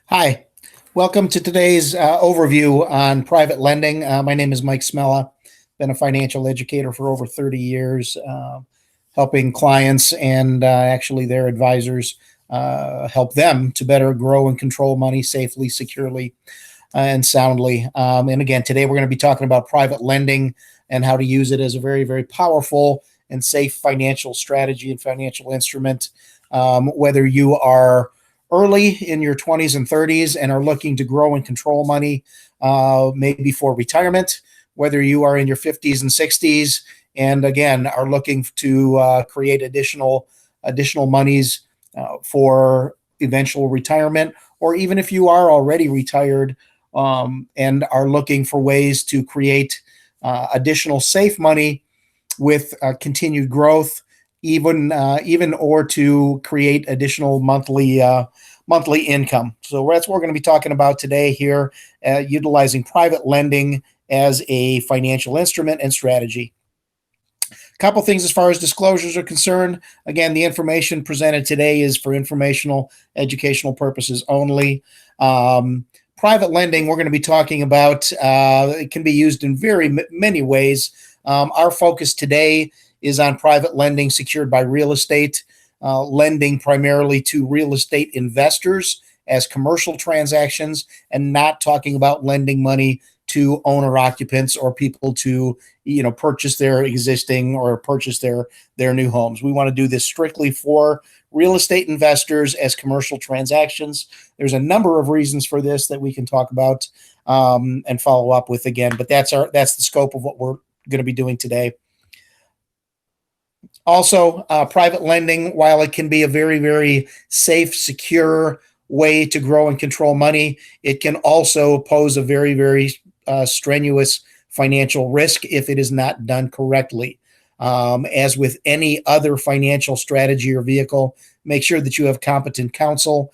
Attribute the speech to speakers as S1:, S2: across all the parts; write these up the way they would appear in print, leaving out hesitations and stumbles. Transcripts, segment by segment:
S1: Hi, welcome to today's overview on private lending. My name is Mike Smella. Been a financial educator for over 30 years, helping clients and actually their advisors help them to better grow and control money safely, securely, and soundly. And again, today we're going to be talking about private lending and how to use it as a very, very powerful and safe financial strategy and financial instrument. Whether you are early in your 20s and 30s and are looking to grow and control money, maybe for retirement, whether you are in your 50s and 60s and again are looking to create additional monies for eventual retirement, or even if you are already retired and are looking for ways to create additional safe money with continued growth, even or to create additional monthly income. So that's what we're going to be talking about today here, utilizing private lending as a financial instrument and strategy. A couple things as far as disclosures are concerned. Again, the information presented today is for informational, educational purposes only. Private lending, we're going to be talking about, it can be used in very many ways. Our focus today is on private lending secured by real estate, lending primarily to real estate investors as commercial transactions, and not talking about lending money to owner occupants or people to purchase their existing or purchase their new homes. We want to do this strictly for real estate investors as commercial transactions. There's a number of reasons for this that we can talk about and follow up with again, but that's the scope of what we're going to be doing today. Also, private lending, while it can be a very, very safe, secure way to grow and control money, it can also pose a very, very strenuous financial risk if it is not done correctly. As with any other financial strategy or vehicle, make sure that you have competent counsel,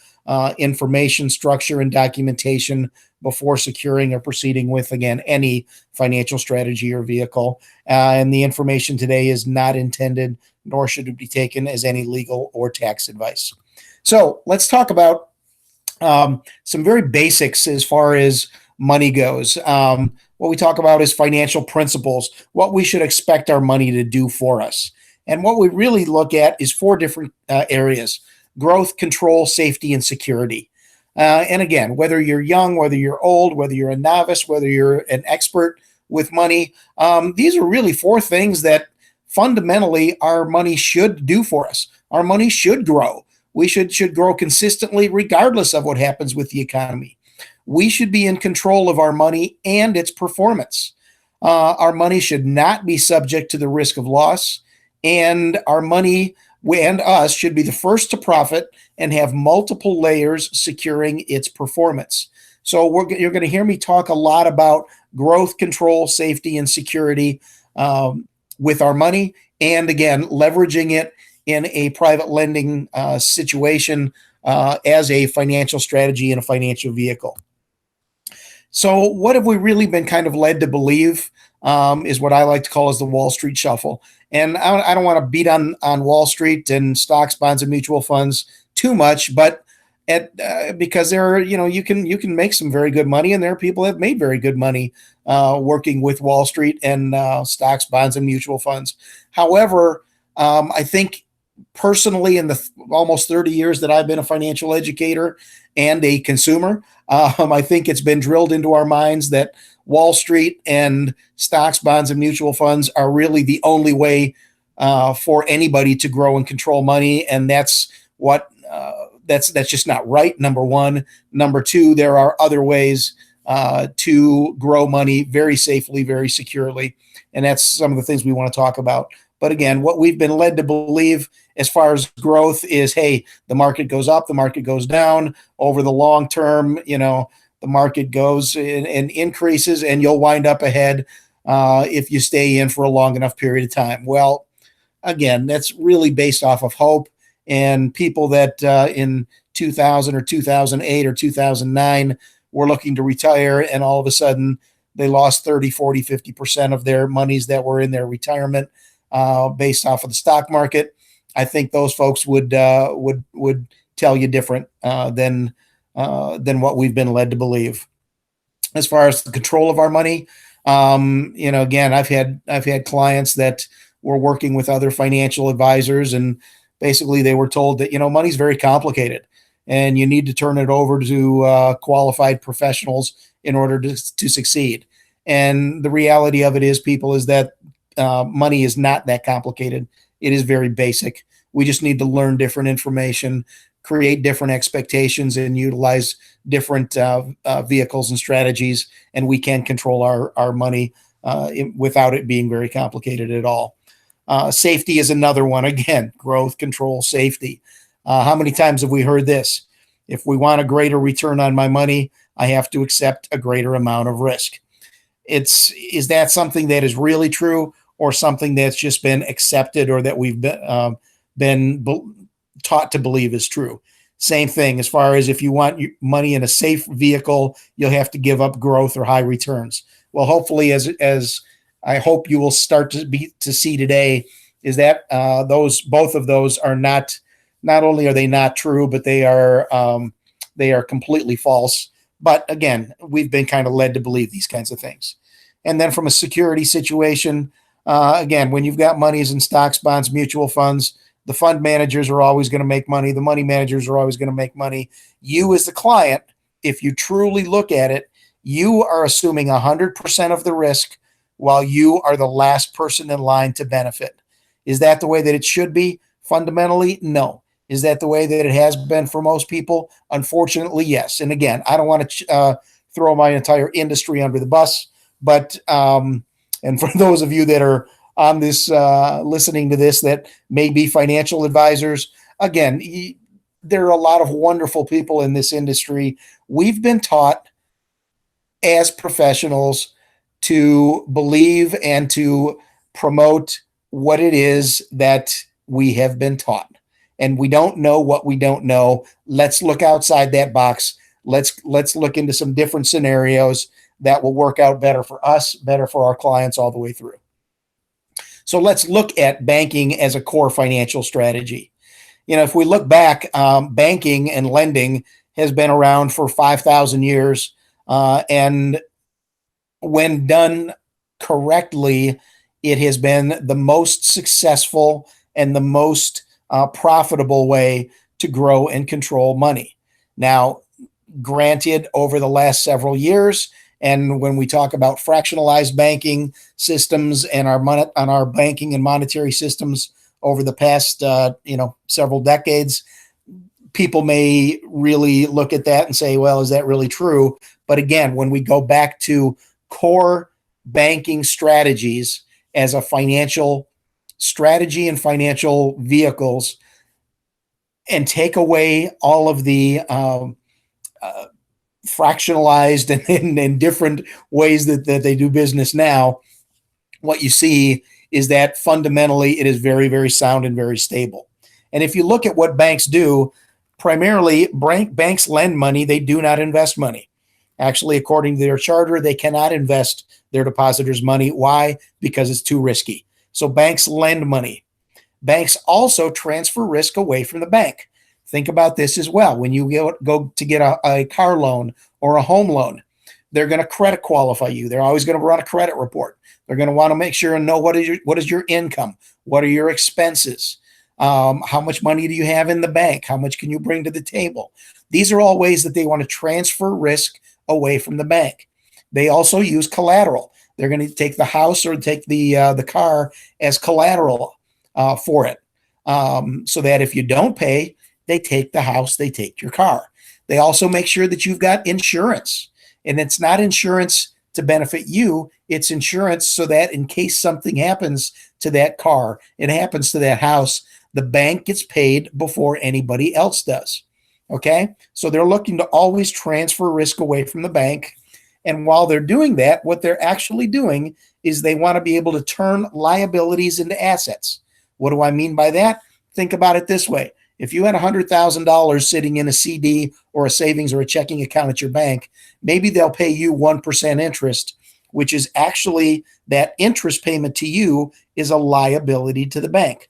S1: information, structure, and documentation before securing or proceeding with, again, any financial strategy or vehicle. And the information today is not intended, nor should it be taken as any legal or tax advice. So let's talk about some very basics as far as money goes. What we talk about is financial principles, what we should expect our money to do for us. And what we really look at is four different areas: growth, control, safety, and security. And again, whether you're young, whether you're old, whether you're a novice, whether you're an expert with money, these are really four things that fundamentally our money should do for us. Our money should grow. We should grow consistently regardless of what happens with the economy. We should be in control of our money and its performance. Our money should not be subject to the risk of loss, and our money and us should be the first to profit and have multiple layers securing its performance. So you're going to hear me talk a lot about growth, control, safety, and security with our money, and again, leveraging it in a private lending situation as a financial strategy and a financial vehicle. So what have we really been kind of led to believe is what I like to call as the Wall Street shuffle. And I don't want to beat on Wall Street and stocks, bonds, and mutual funds too much, but because there are, you can make some very good money, and there are people that have made very good money working with Wall Street and stocks, bonds, and mutual funds. However, I think personally, in the almost 30 years that I've been a financial educator and a consumer, I think it's been drilled into our minds that Wall Street and stocks, bonds, and mutual funds are really the only way for anybody to grow and control money, and that's just not right. Number one. Number two, there are other ways to grow money very safely, very securely, and that's some of the things we want to talk about. But again, what we've been led to believe as far as growth is, hey, the market goes up, the market goes down. Over the long term, the market goes and increases, and you'll wind up ahead if you stay in for a long enough period of time. Well, again, that's really based off of hope, and people that in 2000 or 2008 or 2009 were looking to retire, and all of a sudden they lost 30, 40, 50% of their monies that were in their retirement based off of the stock market. I think those folks would tell you different than than what we've been led to believe. As far as the control of our money, again, I've had clients that were working with other financial advisors, and basically they were told that money's very complicated, and you need to turn it over to qualified professionals in order to succeed. And the reality of it is, people, is that money is not that complicated. It is very basic. We just need to learn different information, create different expectations, and utilize different vehicles and strategies, and we can control our money without it being very complicated at all. Safety is another one. Again, growth, control, safety. How many times have we heard this? If we want a greater return on my money, I have to accept a greater amount of risk. Is that something that is really true, or something that's just been accepted, or that we've been taught to believe is true? Same thing, as far as if you want money in a safe vehicle, you'll have to give up growth or high returns. Well, hopefully, as I hope you will start to see today, is that both of those are not only are they not true, but they are completely false. But again, we've been kind of led to believe these kinds of things. And then from a security situation, again, when you've got monies in stocks, bonds, mutual funds, the fund managers are always going to make money. The money managers are always going to make money. You, as the client, if you truly look at it, you are assuming 100% of the risk, while you are the last person in line to benefit. Is that the way that it should be? Fundamentally, no. Is that the way that it has been for most people? Unfortunately, yes. And again, I don't want to throw my entire industry under the bus, but and for those of you that are on this, listening to this, that may be financial advisors, again, there are a lot of wonderful people in this industry. We've been taught as professionals to believe and to promote what it is that we have been taught. And we don't know what we don't know. Let's look outside that box. Let's look into some different scenarios that will work out better for us, better for our clients all the way through. So let's look at banking as a core financial strategy. If we look back, banking and lending has been around for 5,000 years. And when done correctly, it has been the most successful and the most profitable way to grow and control money. Now, granted, over the last several years, and when we talk about fractionalized banking systems and our banking and monetary systems over the past several decades, people may really look at that and say, well, is that really true? But again, when we go back to core banking strategies as a financial strategy and financial vehicles, and take away all of the fractionalized and different ways that they do business now, what you see is that fundamentally it is very, very sound and very stable. And if you look at what banks do, primarily banks lend money. They do not invest money. Actually, according to their charter, they cannot invest their depositors' money. Why? Because it's too risky. So banks lend money. Banks also transfer risk away from the bank. Think about this as well. When you go to get a car loan or a home loan, they're going to credit qualify you. They're always going to run a credit report. They're going to want to make sure and know what is your income, what are your expenses, how much money do you have in the bank, how much can you bring to the table. These are all ways that they want to transfer risk away from the bank. They also use collateral. They're going to take the house or take the car as collateral for it, so that if you don't pay, they take the house, they take your car. They also make sure that you've got insurance, and it's not insurance to benefit you. It's insurance so that in case something happens to that car, it happens to that house, the bank gets paid before anybody else does. Okay, so they're looking to always transfer risk away from the bank. And while they're doing that, what they're actually doing is they want to be able to turn liabilities into assets. What do I mean by that? Think about it this way. If you had $100,000 sitting in a CD or a savings or a checking account at your bank, maybe they'll pay you 1% interest, which is actually that interest payment to you is a liability to the bank.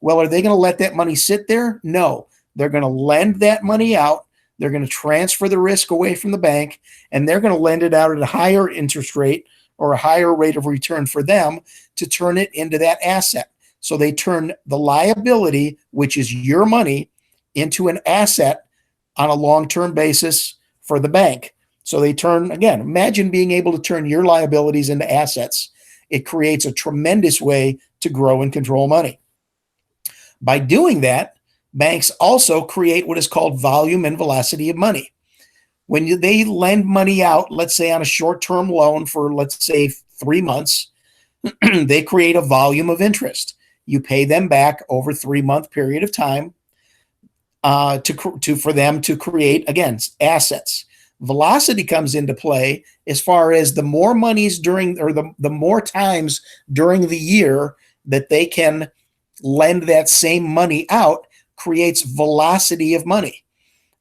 S1: Well, are they going to let that money sit there? No. They're going to lend that money out. They're going to transfer the risk away from the bank, and they're going to lend it out at a higher interest rate or a higher rate of return for them to turn it into that asset. So they turn the liability, which is your money, into an asset on a long-term basis for the bank. So they turn, again, imagine being able to turn your liabilities into assets. It creates a tremendous way to grow and control money. By doing that, banks also create what is called volume and velocity of money. When they lend money out, let's say on a short-term loan for, let's say, 3 months, they create a volume of interest. You pay them back over a 3-month period of time for them to create, again, assets. Velocity comes into play as far as the more monies during, or the more times during the year that they can lend that same money out creates velocity of money.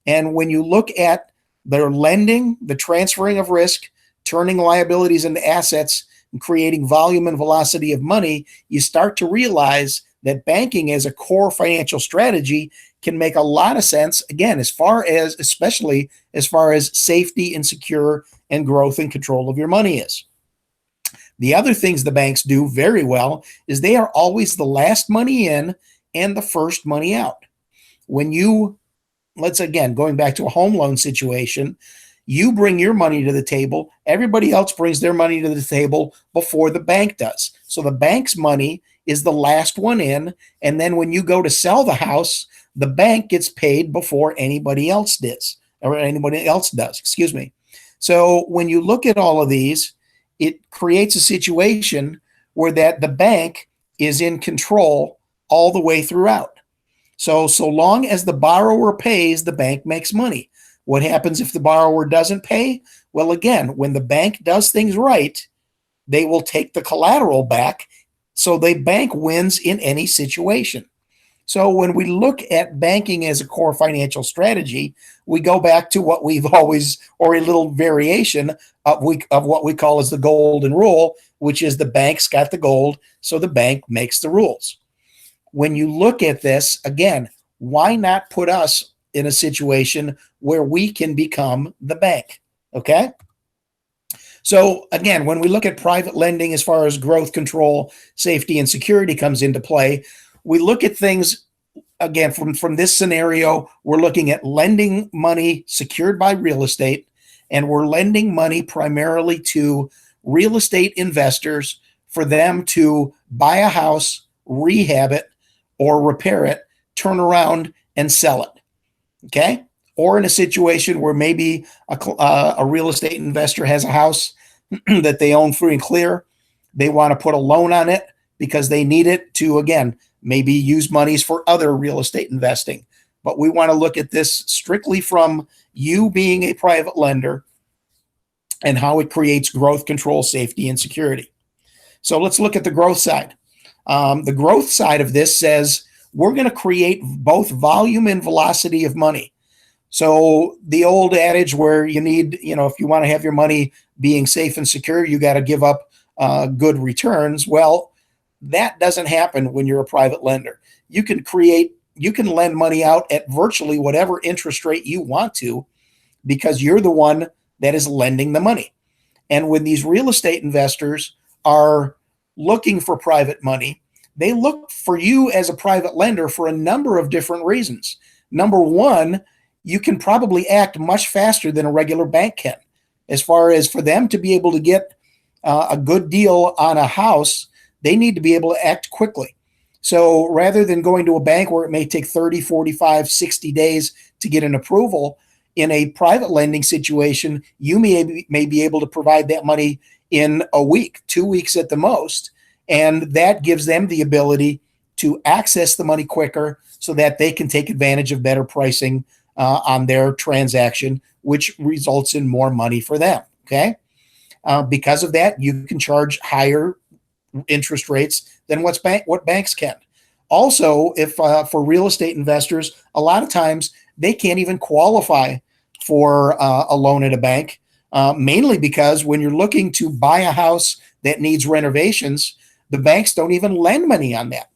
S1: And when you look at their lending, the transferring of risk, turning liabilities into assets, and creating volume and velocity of money, you start to realize that banking as a core financial strategy can make a lot of sense, again, especially as far as safety and secure and growth and control of your money is. The other things the banks do very well is they are always the last money in and the first money out. When you, let's again, going back to a home loan situation, you bring your money to the table, everybody else brings their money to the table before the bank does. So the bank's money is the last one in, and then when you go to sell the house, the bank gets paid before anybody else does, excuse me. So when you look at all of these, it creates a situation where that the bank is in control all the way throughout. So long as the borrower pays, the bank makes money. What happens if the borrower doesn't pay? Well, again, when the bank does things right, they will take the collateral back. So the bank wins in any situation. So when we look at banking as a core financial strategy, we go back to what we've always, or a little variation of what we call as the golden rule, which is the bank's got the gold, so the bank makes the rules. When you look at this, again, why not put us in a situation where we can become the bank? Okay? So again, when we look at private lending as far as growth control, safety, and security comes into play, we look at things, again, from this scenario, we're looking at lending money secured by real estate, and we're lending money primarily to real estate investors for them to buy a house, rehab it, or repair it, turn around and sell it. Okay? Or in a situation where maybe a real estate investor has a house that they own free and clear, they want to put a loan on it because they need it to, again, maybe use monies for other real estate investing. But we want to look at this strictly from you being a private lender and how it creates growth, control, safety, and security. So let's look at the growth side. The growth side of this says we're going to create both volume and velocity of money. So the old adage where you need, if you want to have your money being safe and secure, you got to give up good returns. Well, that doesn't happen when you're a private lender. You can lend money out at virtually whatever interest rate you want to because you're the one that is lending the money. And when these real estate investors are looking for private money, they look for you as a private lender for a number of different reasons. Number one, you can probably act much faster than a regular bank can. As far as for them to be able to get a good deal on a house, they need to be able to act quickly. So rather than going to a bank where it may take 30, 45, 60 days to get an approval, in a private lending situation, you may be able to provide that money in a week, 2 weeks at the most. And that gives them the ability to access the money quicker so that they can take advantage of better pricing on their transaction, which results in more money for them. Okay. Because of that, you can charge higher interest rates than what banks can. Also, if for real estate investors, a lot of times they can't even qualify for a loan at a bank, mainly because when you're looking to buy a house that needs renovations, the banks don't even lend money on that.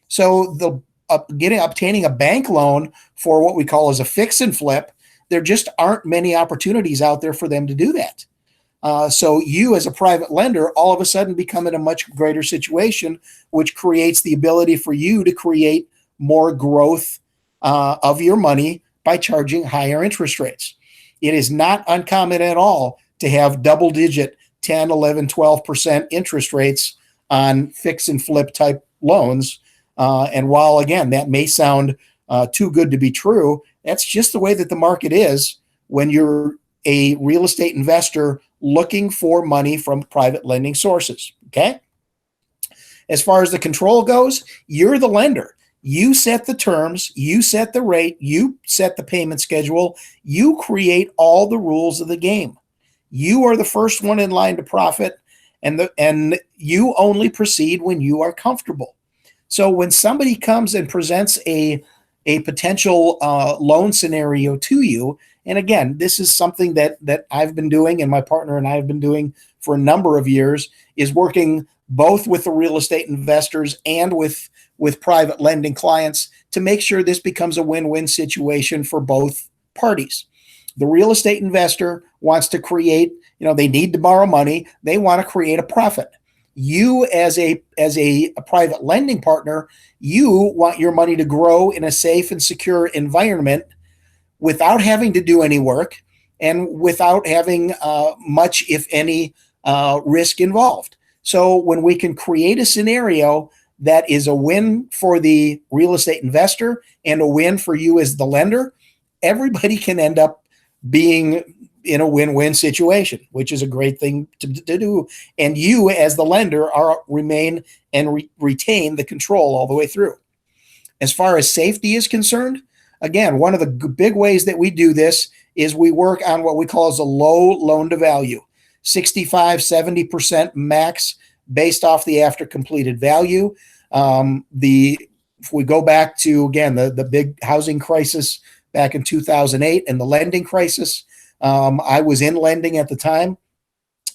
S1: So obtaining a bank loan for what we call as a fix and flip, there just aren't many opportunities out there for them to do that. So you as a private lender all of a sudden become in a much greater situation, which creates the ability for you to create more growth of your money by charging higher interest rates. It is not uncommon at all to have double digit 10, 11, 12% interest rates on fix and flip type loans. And while, again, that may sound too good to be true, that's just the way that the market is when you're a real estate investor looking for money from private lending sources. Okay. As far as the control goes, you're the lender. You set the terms, you set the rate, you set the payment schedule, you create all the rules of the game. You are the first one in line to profit, and you only proceed when you are comfortable. So when somebody comes and presents a potential loan scenario to you, and again, this is something that I've been doing and my partner and I have been doing for a number of years, is working both with the real estate investors and with private lending clients to make sure this becomes a win-win situation for both parties. The real estate investor wants to create, they need to borrow money. They want to create a profit. You as a private lending partner, you want your money to grow in a safe and secure environment without having to do any work and without having much, if any, risk involved. So when we can create a scenario that is a win for the real estate investor and a win for you as the lender, everybody can end up being in a win-win situation, which is a great thing to do. And you as the lender remain and retain the control all the way through. As far as safety is concerned, again, one of the big ways that we do this is we work on what we call as a low loan to value, 65, 70% max based off the after completed value. If we go back to, again, the big housing crisis back in 2008 and the lending crisis, I was in lending at the time,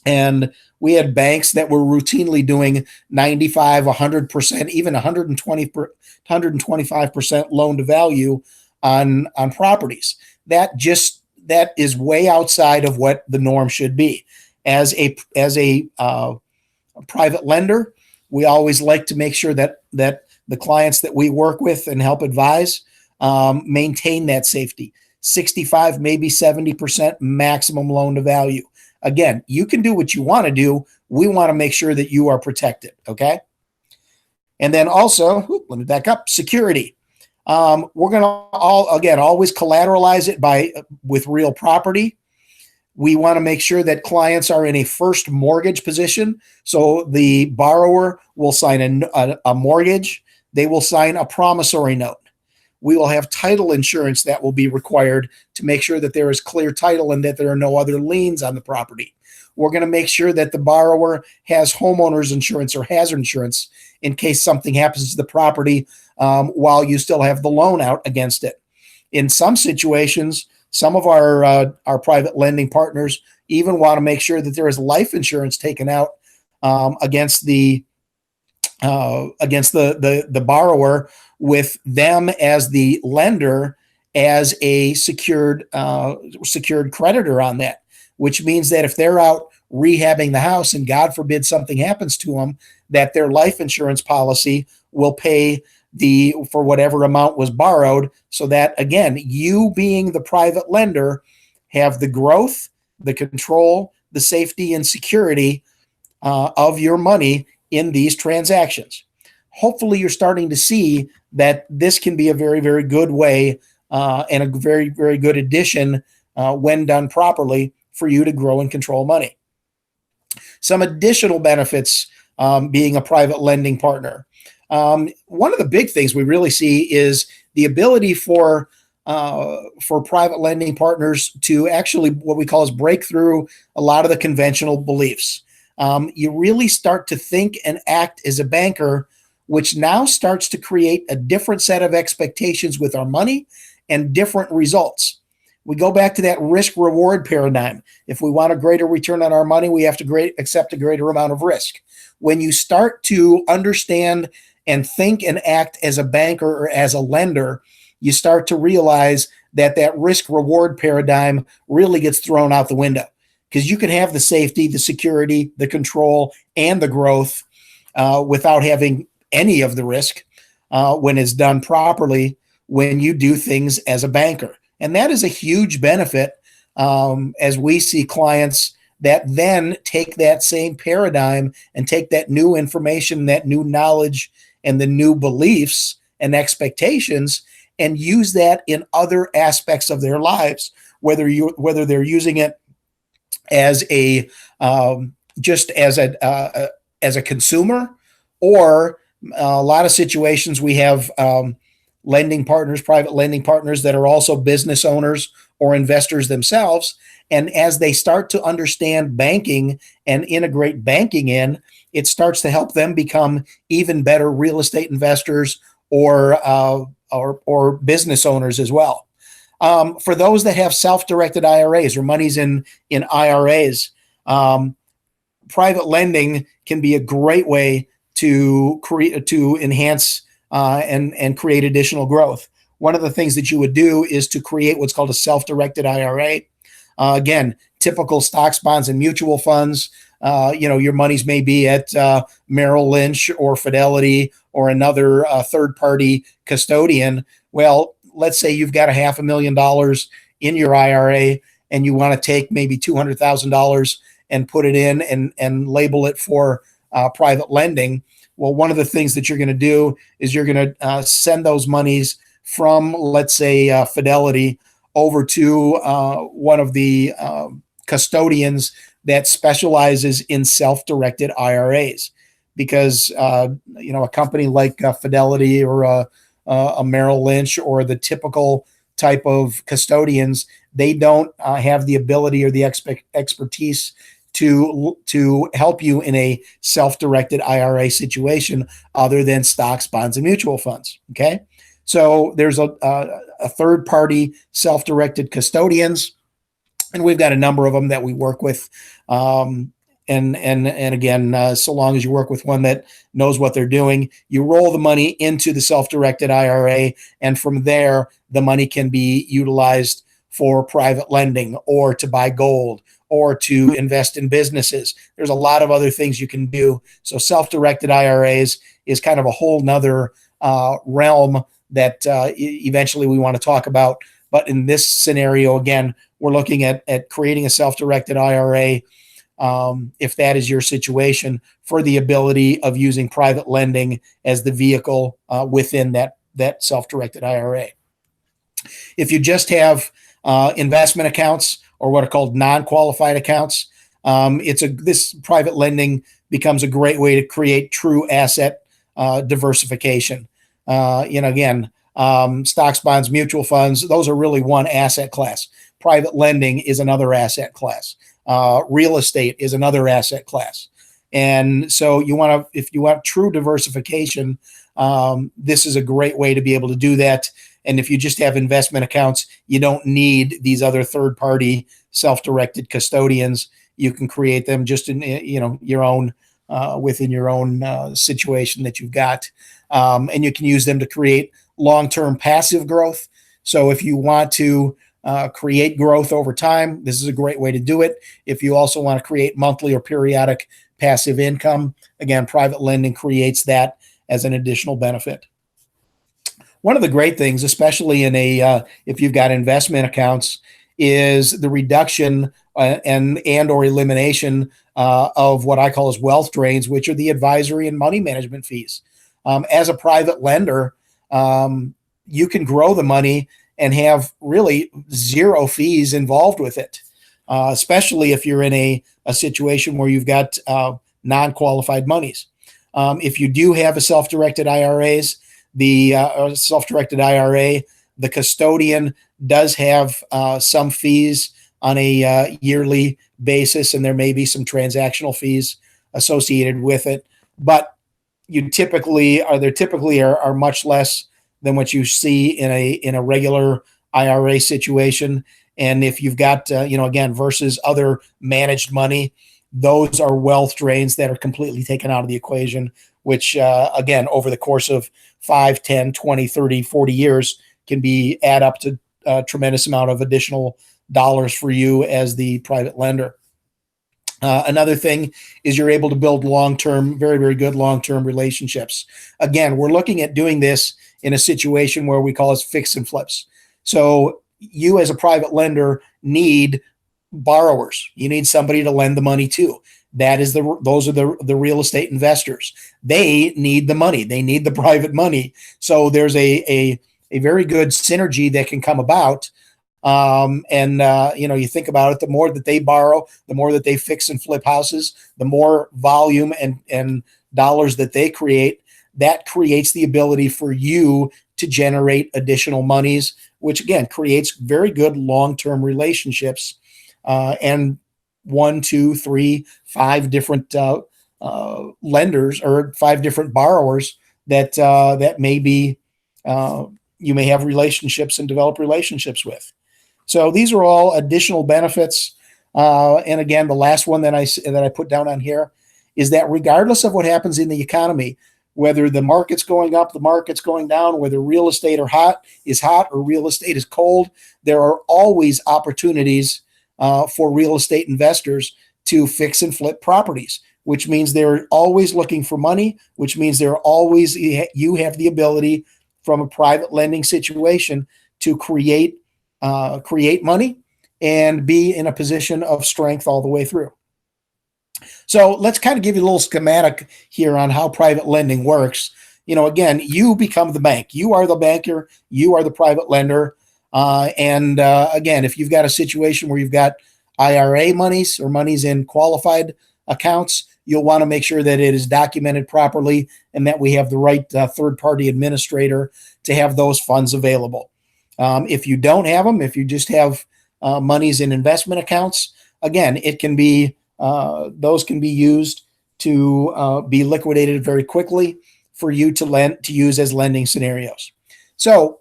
S1: and we had banks that were routinely doing 95, 100%, even 125% loan to value on properties. That is way outside of what the norm should be. As a private lender, we always like to make sure that the clients that we work with and help advise maintain that safety. 65, maybe 70% maximum loan to value. Again, you can do what you want to do. We want to make sure that you are protected. Okay. And then also, let me back up, security. We're going to always collateralize it with real property. We want to make sure that clients are in a first mortgage position. So the borrower will sign a mortgage. They will sign a promissory note. We will have title insurance that will be required to make sure that there is clear title and that there are no other liens on the property. We're going to make sure that the borrower has homeowner's insurance or hazard insurance in case something happens to the property while you still have the loan out against it. In some situations, some of our private lending partners even want to make sure that there is life insurance taken out against the borrower, with them as the lender as a secured creditor on that, which means that if they're out rehabbing the house and God forbid something happens to them, that their life insurance policy will pay for whatever amount was borrowed, so that, again, you being the private lender have the growth, the control, the safety and security of your money in these transactions. Hopefully you're starting to see that this can be a very, very good way and a very, very good addition when done properly for you to grow and control money. Some additional benefits being a private lending partner. One of the big things we really see is the ability for private lending partners to actually, what we call, is break through a lot of the conventional beliefs. You really start to think and act as a banker, which now starts to create a different set of expectations with our money and different results. We go back to that risk-reward paradigm. If we want a greater return on our money, we have to accept a greater amount of risk. When you start to understand and think and act as a banker or as a lender, you start to realize that that risk reward paradigm really gets thrown out the window, because you can have the safety, the security, the control, and the growth without having any of the risk when it's done properly, when you do things as a banker. And that is a huge benefit as we see clients that then take that same paradigm and take that new information, that new knowledge, and the new beliefs and expectations and use that in other aspects of their lives, whether they're using it as a just as a consumer, or a lot of situations we have lending partners, private lending partners that are also business owners or investors themselves. And as they start to understand banking and integrate banking in, it starts to help them become even better real estate investors or business owners as well. For those that have self-directed IRAs or monies in IRAs, private lending can be a great way to enhance and create additional growth. One of the things that you would do is to create what's called a self-directed IRA. Again, typical stocks, bonds, and mutual funds. Your monies may be at Merrill Lynch or Fidelity or another third-party custodian. Well, let's say you've got $500,000 in your IRA and you want to take maybe $200,000 and put it in and label it for private lending. Well, one of the things that you're going to do is you're going to send those monies from, let's say, Fidelity over to one of the custodians that specializes in self-directed IRAs, because a company like Fidelity or a Merrill Lynch or the typical type of custodians, they don't have the ability or the expertise to help you in a self-directed IRA situation other than stocks, bonds, and mutual funds. Okay, so there's a third-party self-directed custodians, and we've got a number of them that we work with. And again, so long as you work with one that knows what they're doing, you roll the money into the self-directed IRA, and from there, the money can be utilized for private lending or to buy gold or to invest in businesses. There's a lot of other things you can do. So self-directed IRAs is kind of a whole nother realm that eventually we want to talk about. But in this scenario, again, we're looking at creating a self-directed IRA, if that is your situation, for the ability of using private lending as the vehicle within that self-directed IRA. If you just have investment accounts or what are called non-qualified accounts, this private lending becomes a great way to create true asset diversification. Again, stocks, bonds, mutual funds, those are really one asset class. Private lending is another asset class. Real estate is another asset class. And so if you want true diversification, this is a great way to be able to do that. And if you just have investment accounts, you don't need these other third-party self-directed custodians. You can create them just in your own within your own situation that you've got, and you can use them to create long-term passive growth. So if you want to create growth over time, this is a great way to do it. If you also want to create monthly or periodic passive income, again, private lending creates that as an additional benefit. One of the great things, especially in if you've got investment accounts, is the reduction and or elimination of what I call as wealth drains, which are the advisory and money management fees. As a private lender, you can grow the money and have really zero fees involved with it, especially if you're in a situation where you've got non-qualified monies. If you do have a self-directed IRAs, the self-directed IRA, the custodian does have some fees on a yearly basis, and there may be some transactional fees associated with it, but you typically are much less than what you see in a regular IRA situation. And if you've got again, versus other managed money, those are wealth drains that are completely taken out of the equation, which again, over the course of 5, 10, 20, 30, 40 years can be add up to a tremendous amount of additional dollars for you as the private lender. Another thing is you're able to build long-term, very, very good long-term relationships. Again, we're looking at doing this in a situation where we call it fix and flips. So you as a private lender need borrowers. You need somebody to lend the money to. Those are the real estate investors. They need the money. They need the private money. So there's a very good synergy that can come about. You think about it, the more that they borrow, the more that they fix and flip houses, the more volume and dollars that they create, that creates the ability for you to generate additional monies, which again creates very good long-term relationships, and 1, 2, 3, 5 different lenders or 5 different borrowers that maybe you may have relationships and develop relationships with. So these are all additional benefits. And again, the last one that I put down on here is that regardless of what happens in the economy, whether the market's going up, the market's going down, whether real estate is hot or real estate is cold, there are always opportunities for real estate investors to fix and flip properties, which means they're always looking for money, which means you have the ability from a private lending situation to create money and be in a position of strength all the way through. So let's kind of give you a little schematic here on how private lending works. Again, you become the bank. You are the banker. You are the private lender. Again, if you've got a situation where you've got IRA monies or monies in qualified accounts, you'll want to make sure that it is documented properly and that we have the right third-party administrator to have those funds available. If you don't have them, if you just have monies in investment accounts, again, those can be used to be liquidated very quickly for you to use as lending scenarios. So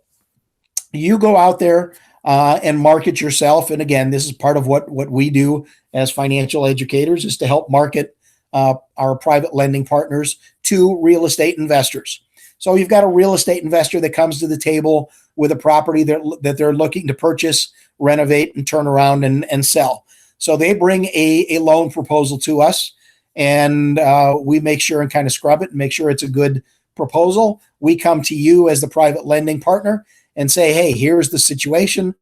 S1: you go out there and market yourself. And again, this is part of what we do as financial educators, is to help market our private lending partners to real estate investors. So you've got a real estate investor that comes to the table with a property that they're looking to purchase, renovate, and turn around and sell. So they bring a loan proposal to us, and we make sure and kind of scrub it and make sure it's a good proposal. We come to you as the private lending partner and say, hey, here's the situation.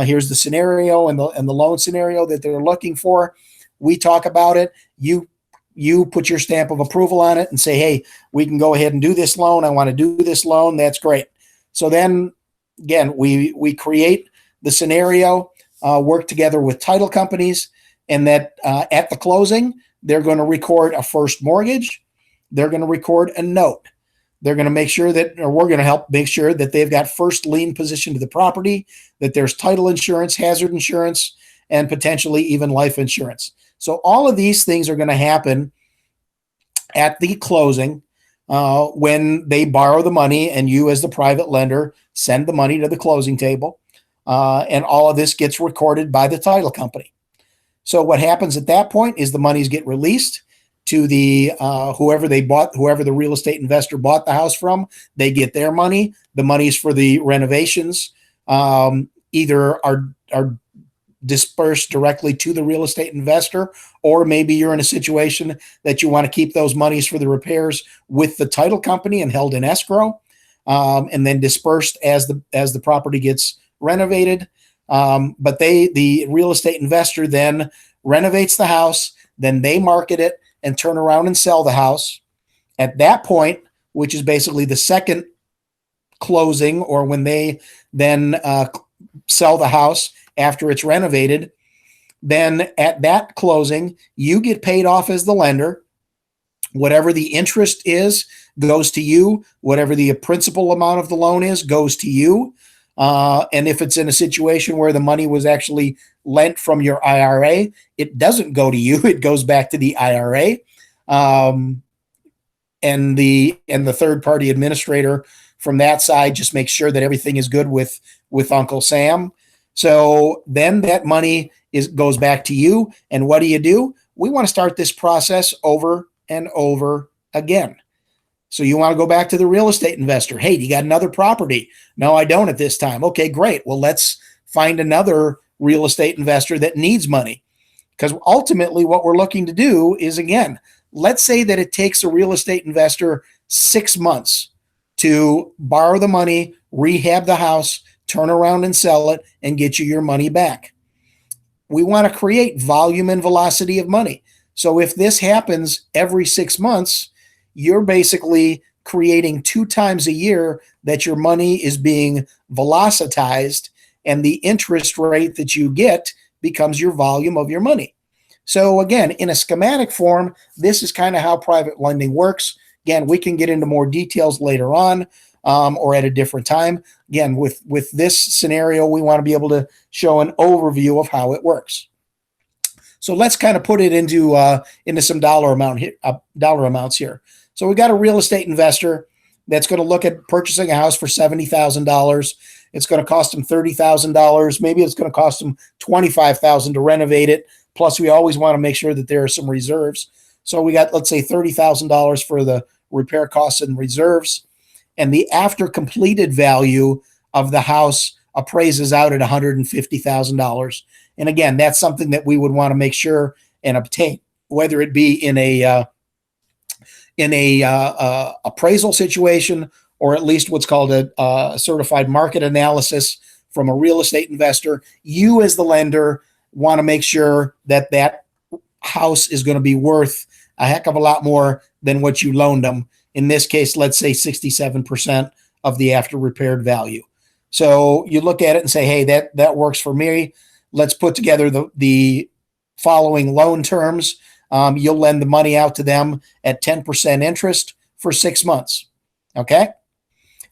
S1: Here's the scenario and the loan scenario that they're looking for. We talk about it. You put your stamp of approval on it and say, hey, we can go ahead and do this loan. I want to do this loan. That's great. So then, again, we create the scenario, work together with title companies, and that at the closing, they're going to record a first mortgage. They're going to record a note. They're going to make sure we're going to help make sure that they've got first lien position to the property, that there's title insurance, hazard insurance, and potentially even life insurance. So all of these things are going to happen at the closing when they borrow the money and you as the private lender send the money to the closing table. And all of this gets recorded by the title company. So what happens at that point is the monies get released to the whoever the real estate investor bought the house from. They get their money. The monies for the renovations either are dispersed directly to the real estate investor, or maybe you're in a situation that you want to keep those monies for the repairs with the title company and held in escrow, and then dispersed as the property gets renovated. But the real estate investor then renovates the house, then they market it and turn around and sell the house. At that point, which is basically the second closing, or when they then sell the house after it's renovated, then at that closing, you get paid off as the lender. Whatever the interest is goes to you. Whatever the principal amount of the loan is goes to you. And if it's in a situation where the money was actually lent from your IRA, it doesn't go to you. It goes back to the IRA. And the third party administrator from that side just makes sure that everything is good with Uncle Sam. So then that money goes back to you. And what do? We want to start this process over and over again. So you want to go back to the real estate investor. Hey, you got another property? No, I don't at this time. Okay, great. Well, let's find another real estate investor that needs money. Because ultimately, what we're looking to do is, again, let's say that it takes a real estate investor 6 months to borrow the money, rehab the house, turn around and sell it, and get you your money back. We want to create volume and velocity of money. So if this happens every 6 months, you're basically creating 2 times a year that your money is being velocitized, and the interest rate that you get becomes your volume of your money. So again, in a schematic form, this is kind of how private lending works. Again, we can get into more details later on, or at a different time. Again, with this scenario, we want to be able to show an overview of how it works. So let's kind of put it into some dollar amounts here. So we got a real estate investor that's going to look at purchasing a house for $70,000. It's going to cost them $30,000. Maybe it's going to cost them $25,000 to renovate it. Plus, we always want to make sure that there are some reserves. So we got, let's say, $30,000 for the repair costs and reserves. And the after completed value of the house appraises out at $150,000. And again, that's something that we would want to make sure and obtain, whether it be in a appraisal situation, or at least what's called a certified market analysis from a real estate investor. You as the lender want to make sure that that house is going to be worth a heck of a lot more than what you loaned them. In this case, let's say 67% of the after repaired value. So you look at it and say, hey, that works for me. Let's put together the following loan terms. You'll lend the money out to them at 10% interest for 6 months. Okay.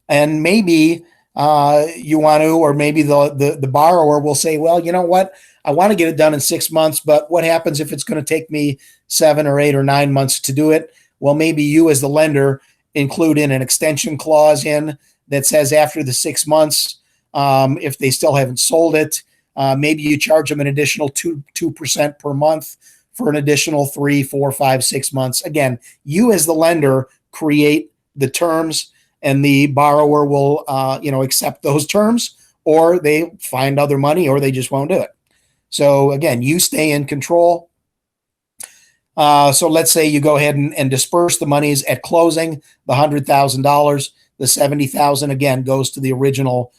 S1: And maybe you want to, or maybe the borrower will say, well, you know what? I want to get it done in 6 months, but what happens if it's going to take me 7 or 8 or 9 months to do it? Well, maybe you as the lender include in an extension clause in that says after the 6 months, if they still haven't sold it, maybe you charge them an additional 2% per month for an additional 3, 4, 5, 6 months. Again, you as the lender create the terms, and the borrower will, accept those terms, or they find other money, or they just won't do it. So again, you stay in control. So let's say you go ahead and disperse the monies at closing. The $100,000, the $70,000 again goes to the original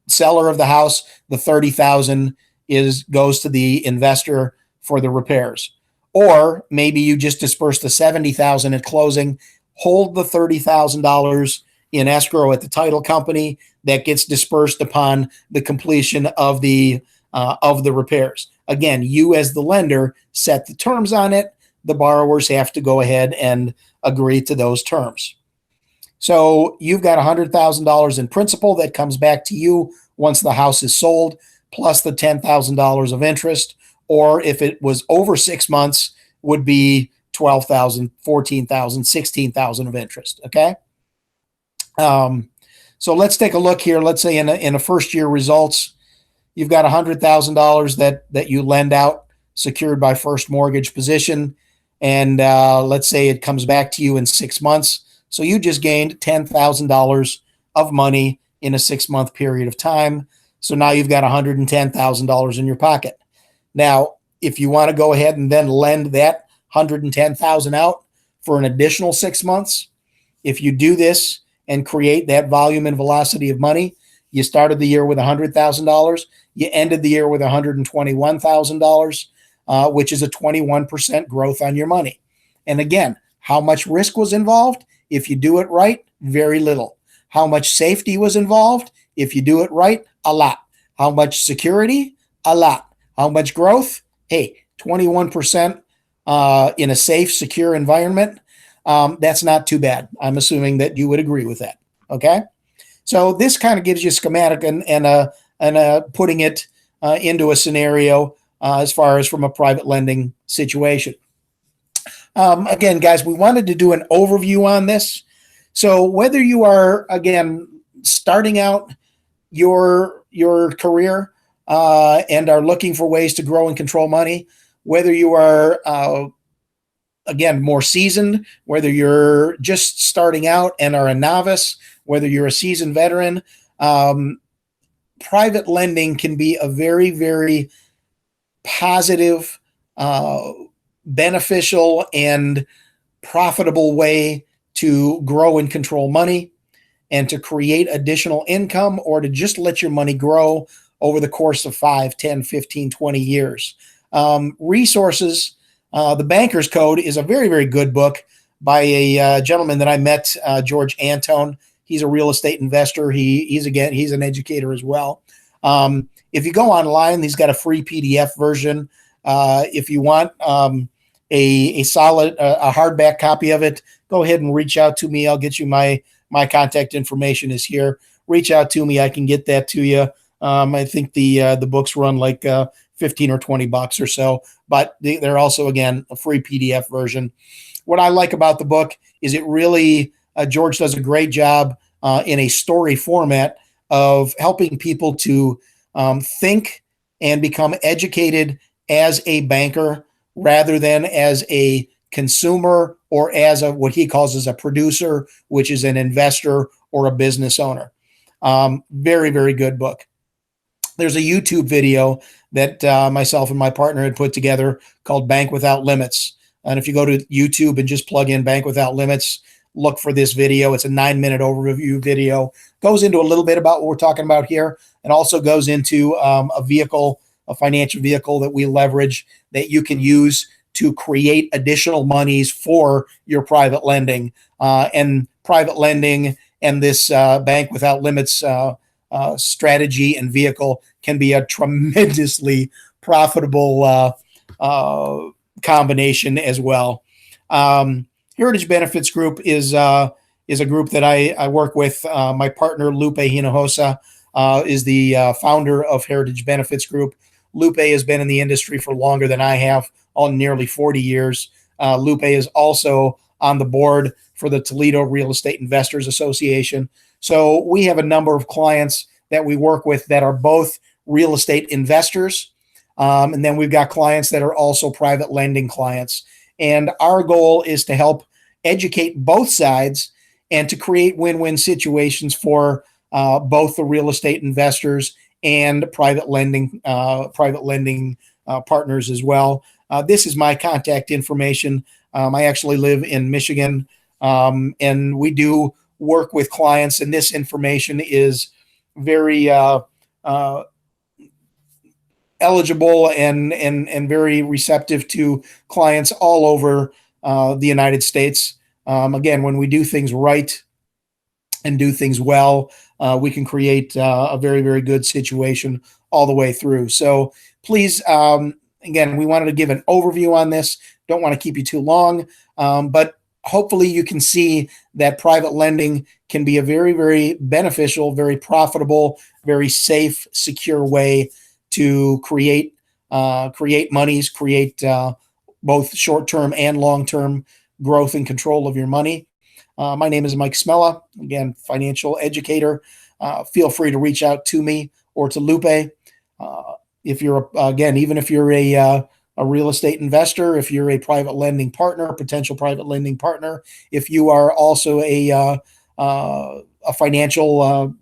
S1: seller of the house. The $30,000 goes to the investor for the repairs. Or maybe you just disperse the $70,000 at closing, hold the $30,000 in escrow at the title company. That gets dispersed upon the completion of the repairs. Again, you as the lender set the terms on it. The borrowers have to go ahead and agree to those terms. So you've got $100,000 in principal that comes back to you once the house is sold, plus the $10,000 of interest. Or if it was over 6 months, would be $12,000, $14,000, $16,000 of interest. Okay. So let's take a look here. Let's say in a first year results, you've got $100,000 that you lend out secured by first mortgage position. And let's say it comes back to you in 6 months. So you just gained $10,000 of money in a 6-month period of time. So now you've got $110,000 in your pocket. Now, if you want to go ahead and then lend that $110,000 out for an additional 6 months, if you do this and create that volume and velocity of money, you started the year with $100,000, you ended the year with $121,000, which is a 21% growth on your money. And again, how much risk was involved? If you do it right, very little. How much safety was involved? If you do it right, a lot. How much security? A lot. How much growth? Hey, 21% in a safe, secure environment. That's not too bad. I'm assuming that you would agree with that. Okay. So this kind of gives you a schematic and putting it into a scenario as far as from a private lending situation. Again, guys, we wanted to do an overview on this. So whether you are, again, starting out your career and are looking for ways to grow and control money, whether you are again, more seasoned, whether you're just starting out and are a novice, whether you're a seasoned veteran, um, private lending can be a very, very positive, uh, beneficial, and profitable way to grow and control money and to create additional income or to just let your money grow over the course of 5, 10, 15, 20 years. Resources, The Banker's Code is a very, very good book by a gentleman that I met, George Antone. He's a real estate investor. He's an educator as well. If you go online, he's got a free PDF version. If you want a solid, a hardback copy of it, go ahead and reach out to me. I'll get you my contact information is here. Reach out to me. I can get that to you. I think the books run like 15 or 20 bucks or so, but they're also, again, a free PDF version. What I like about the book is it really, George does a great job in a story format of helping people to think and become educated as a banker rather than as a consumer or as what he calls as a producer, which is an investor or a business owner. Very, very good book. There's a YouTube video that myself and my partner had put together called Bank Without Limits. And if you go to YouTube and just plug in Bank Without Limits, look for this video. It's a 9-minute overview video. Goes into a little bit about what we're talking about here, and also goes into a financial vehicle that we leverage that you can use to create additional monies for your private lending. And private lending and this Bank Without Limits strategy and vehicle can be a tremendously profitable combination as well. Heritage Benefits Group is a group that I work with. My partner, Lupe Hinojosa, is the founder of Heritage Benefits Group. Lupe has been in the industry for longer than I have, nearly 40 years. Lupe is also on the board for the Toledo Real Estate Investors Association. So we have a number of clients that we work with that are both real estate investors. And then we've got clients that are also private lending clients. And our goal is to help educate both sides and to create win-win situations for both the real estate investors and private lending partners as well. This is my contact information. I actually live in Michigan, and we do work with clients, and this information is very eligible and very receptive to clients all over the United States. Again, when we do things right and do things well, we can create a very, very good situation all the way through. So please, again, we wanted to give an overview on this. Don't want to keep you too long, but hopefully you can see that private lending can be a very, very beneficial, very profitable, very safe, secure way to create monies, create both short-term and long-term growth and control of your money. My name is Mike Smella, again, financial educator. Feel free to reach out to me or to Lupe. If you're, again, even if you're a real estate investor, if you're a private lending partner, a potential private lending partner, if you are also a financial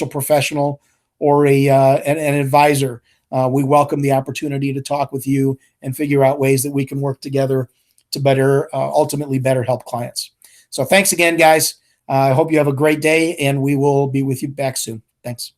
S1: professional or an advisor, we welcome the opportunity to talk with you and figure out ways that we can work together to ultimately better help clients. So thanks again, guys. I hope you have a great day, and we will be with you back soon. Thanks.